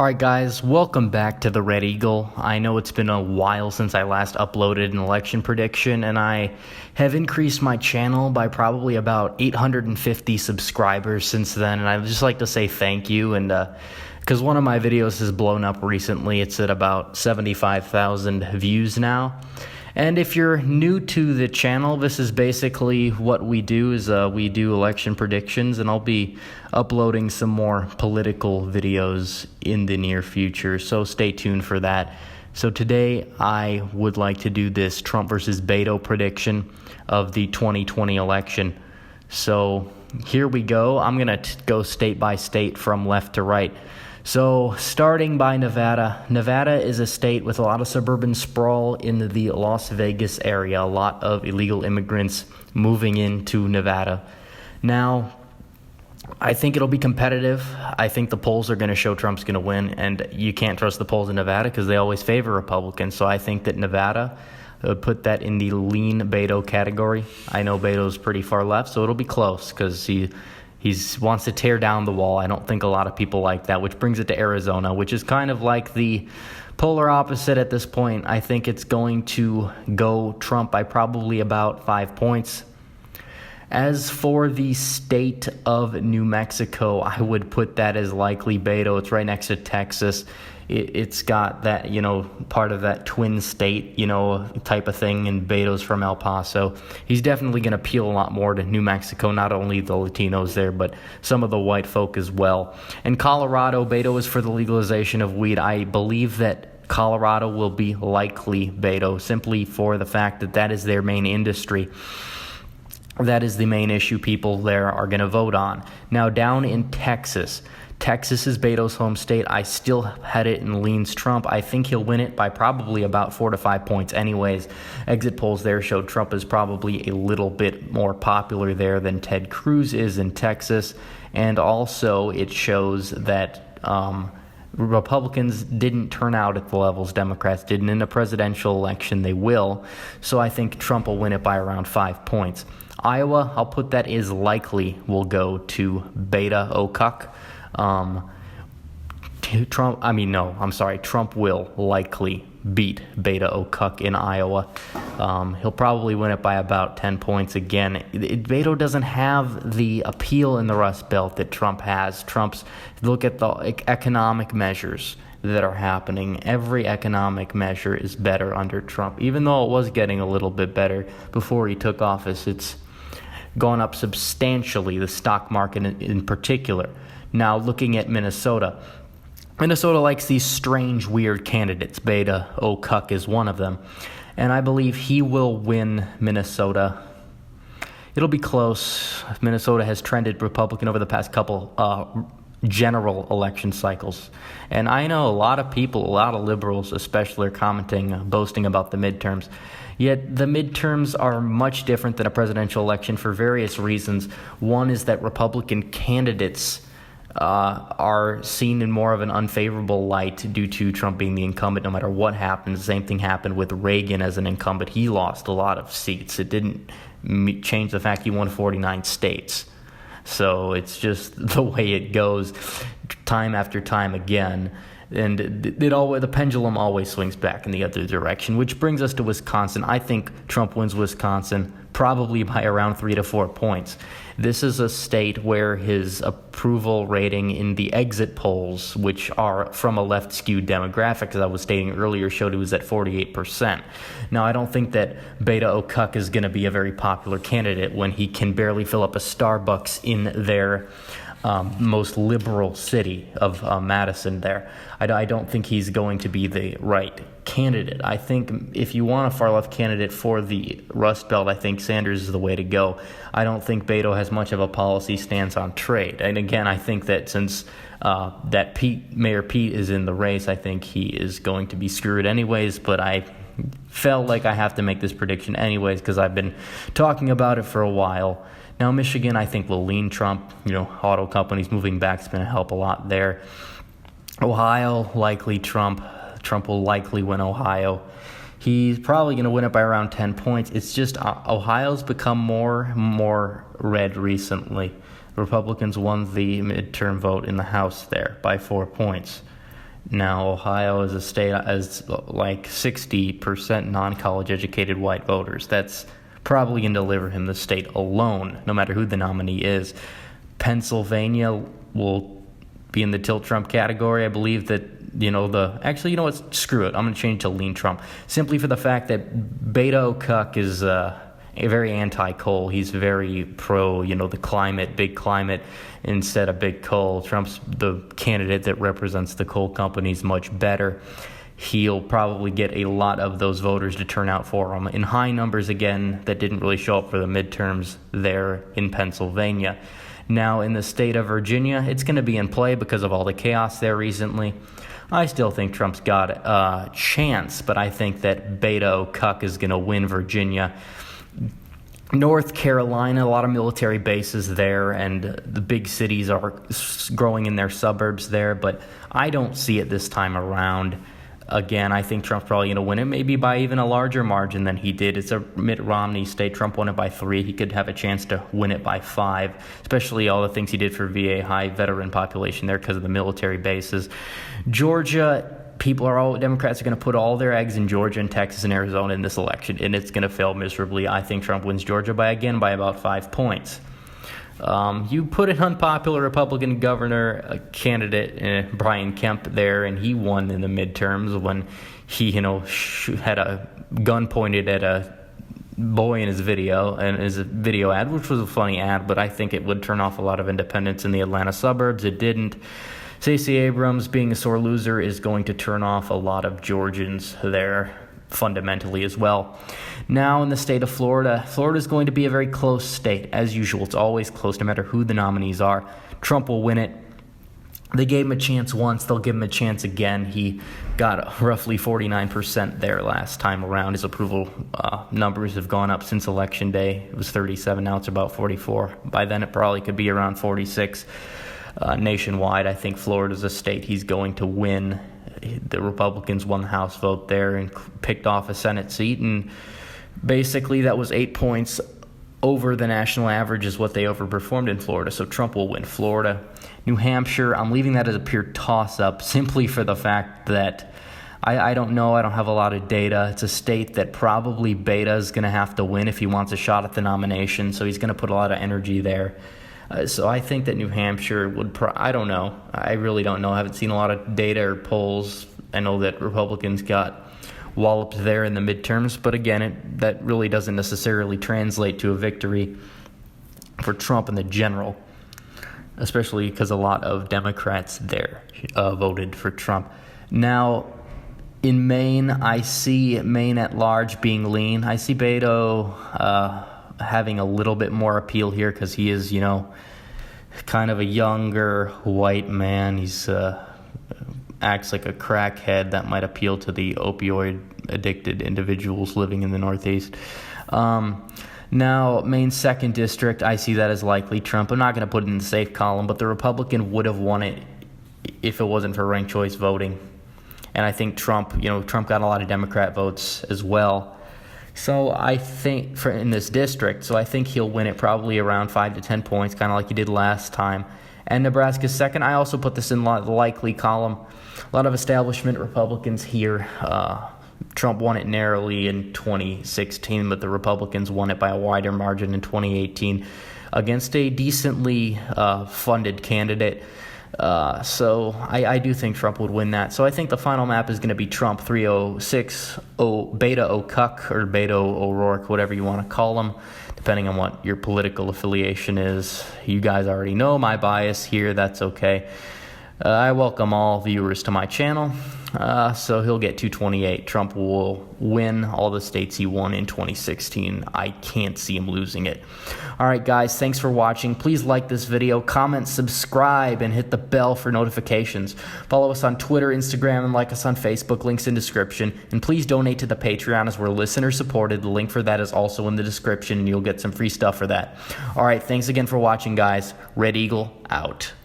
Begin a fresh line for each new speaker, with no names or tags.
Alright guys, welcome back to the Red Eagle. I know it's been a while since I last uploaded an election prediction, and I have increased my channel by probably about 850 subscribers since then, and I'd just like to say thank you, and because one of my videos has blown up recently. It's at about 75,000 views now. And if you're new to the channel, this is basically what we do is we do election predictions, and I'll be uploading some more political videos in the near future, so stay tuned for that. So today I would like to do this Trump versus Beto prediction of the 2020 election. So here we go. I'm going to go state by state from left to right. So starting by Nevada. Nevada is a state with a lot of suburban sprawl in the Las Vegas area. A lot of illegal immigrants moving into Nevada. Now, I think it'll be competitive. I think the polls are going to show Trump's going to win, and you can't trust the polls in Nevada because they always favor Republicans. So I think that Nevada would put that in the lean Beto category. I know Beto's pretty far left, so it'll be close because he wants to tear down the wall. I don't think a lot of people like that, which brings it to Arizona, which is kind of like the polar opposite at this point. I think it's going to go Trump by probably about 5 points. As for the state of New Mexico, I would put that as likely Beto. It's right next to Texas. It's got that, part of that twin state, type of thing, and Beto's from El Paso. He's definitely going to appeal a lot more to New Mexico, not only the Latinos there, but some of the white folk as well. In Colorado, Beto is for the legalization of weed. I believe that Colorado will be likely Beto, simply for the fact that that is their main industry. That is the main issue people there are going to vote on. Now, down in Texas. Texas is Beto's home state. I still had it in leans Trump. I think he'll win it by probably about 4 to 5 points anyways. Exit polls there showed Trump is probably a little bit more popular there than Ted Cruz is in Texas. And also it shows that Republicans didn't turn out at the levels Democrats did, and in a presidential election they will. So I think Trump will win it by around 5 points. Iowa, I'll put that is likely will go to BETO. Trump will likely beat BETO in Iowa. He'll probably win it by about 10 points again. Beto doesn't have the appeal in the Rust Belt that Trump has. Look at the economic measures that are happening. Every economic measure is better under Trump. Even though it was getting a little bit better before he took office, it's gone up substantially, the stock market in particular. Now, looking at Minnesota likes these strange, weird candidates. BETO is one of them. And I believe he will win Minnesota. It'll be close. Minnesota has trended Republican over the past couple general election cycles. And I know a lot of people, a lot of liberals especially, are commenting, boasting about the midterms. Yet the midterms are much different than a presidential election for various reasons. One is that Republican candidates are seen in more of an unfavorable light due to Trump being the incumbent no matter what happens. The same thing happened with Reagan as an incumbent. He lost a lot of seats. It didn't change the fact he won 49 states. So it's just the way it goes time after time again. And the pendulum always swings back in the other direction, which brings us to Wisconsin. I think Trump wins Wisconsin probably by around 3 to 4 points. This is a state where his approval rating in the exit polls, which are from a left-skewed demographic, as I was stating earlier, showed it was at 48%. Now, I don't think that BETO is going to be a very popular candidate when he can barely fill up a Starbucks in their most liberal city of Madison there. I don't think he's going to be the right candidate. I think if you want a far-left candidate for the Rust Belt, I think Sanders is the way to go. I don't think Beto has much of a policy stance on trade. And again, I think that since Mayor Pete is in the race, I think he is going to be screwed anyways, but I felt like I have to make this prediction anyways because I've been talking about it for a while. Now, Michigan, I think, will lean Trump. Auto companies moving back is going to help a lot there. Ohio, likely Trump. Trump will likely win Ohio. He's probably going to win it by around 10 points. It's just Ohio's become more red recently. Republicans won the midterm vote in the House there by 4 points. Now, Ohio is a state as like 60% non-college educated white voters. That's probably going to deliver him the state alone, no matter who the nominee is. Pennsylvania will be in the tilt Trump category. I believe that, screw it. I'm going to change to lean Trump, simply for the fact that Beto Cuck is a very anti-coal. He's very pro, the climate, big climate, instead of big coal. Trump's the candidate that represents the coal companies much better. He'll probably get a lot of those voters to turn out for him in high numbers again that didn't really show up for the midterms there in Pennsylvania. Now, in the state of Virginia, it's going to be in play because of all the chaos there recently. I still think Trump's got a chance, but I think that Beto Cuck is going to win Virginia. North Carolina, a lot of military bases there, and the big cities are growing in their suburbs there, but I don't see it this time around. Again, I think Trump's probably going to win it, maybe by even a larger margin than he did. It's a Mitt Romney state. Trump won it by 3. He could have a chance to win it by 5, especially all the things he did for VA, high veteran population there because of the military bases. Georgia, Democrats are going to put all their eggs in Georgia and Texas and Arizona in this election, and it's going to fail miserably. I think Trump wins Georgia by about 5 points. You put an unpopular Republican governor candidate, Brian Kemp, there, and he won in the midterms when he, had a gun pointed at a boy in his video ad, which was a funny ad, but I think it would turn off a lot of independents in the Atlanta suburbs. It didn't. Stacey Abrams, being a sore loser, is going to turn off a lot of Georgians there fundamentally as well. Now in the state of Florida, Florida is going to be a very close state. As usual, it's always close no matter who the nominees are. Trump will win it. They gave him a chance once. They'll give him a chance again. He got roughly 49% there last time around. His approval numbers have gone up since Election Day. It was 37. Now it's about 44. By then, it probably could be around 46 nationwide. I think Florida's a state he's going to win. The Republicans won the House vote there and picked off a Senate seat, and basically that was 8 points over the national average is what they overperformed in Florida, so Trump will win Florida. New Hampshire, I'm leaving that as a pure toss-up simply for the fact that I don't know. I don't have a lot of data. It's a state that probably Beta is going to have to win if he wants a shot at the nomination, so he's going to put a lot of energy there. So I think that New Hampshire would I don't know. I really don't know. I haven't seen a lot of data or polls. I know that Republicans got walloped there in the midterms, but again, that really doesn't necessarily translate to a victory for Trump in the general, especially because a lot of Democrats there voted for Trump. Now, in Maine, I see Maine at large being lean. I see Beto having a little bit more appeal here because he is, kind of a younger white man. He's acts like a crackhead that might appeal to the opioid addicted individuals living in the Northeast. Now, Maine's 2nd district, I see that as likely Trump. I'm not going to put it in the safe column, but the Republican would have won it if it wasn't for ranked choice voting. And I think Trump got a lot of Democrat votes as well. So I think in this district, I think he'll win it probably around 5 to 10 points, kind of like he did last time. And Nebraska's 2nd, I also put this in the likely column. A lot of establishment Republicans here. Trump won it narrowly in 2016, but the Republicans won it by a wider margin in 2018 against a decently funded candidate. So I do think Trump would win that. So I think the final map is going to be Trump 306, Beta O'Cuck or Beto O'Rourke, whatever you want to call him, depending on what your political affiliation is. You guys already know my bias here. That's okay. I welcome all viewers to my channel. So he'll get 228. Trump will win all the states he won in 2016. I can't see him losing it. All right, guys, thanks for watching. Please like this video, comment, subscribe, and hit the bell for notifications. Follow us on Twitter, Instagram, and like us on Facebook. Links in description. And please donate to the Patreon as we're listener supported. The link for that is also in the description, and you'll get some free stuff for that. All right, thanks again for watching, guys. Red Eagle out.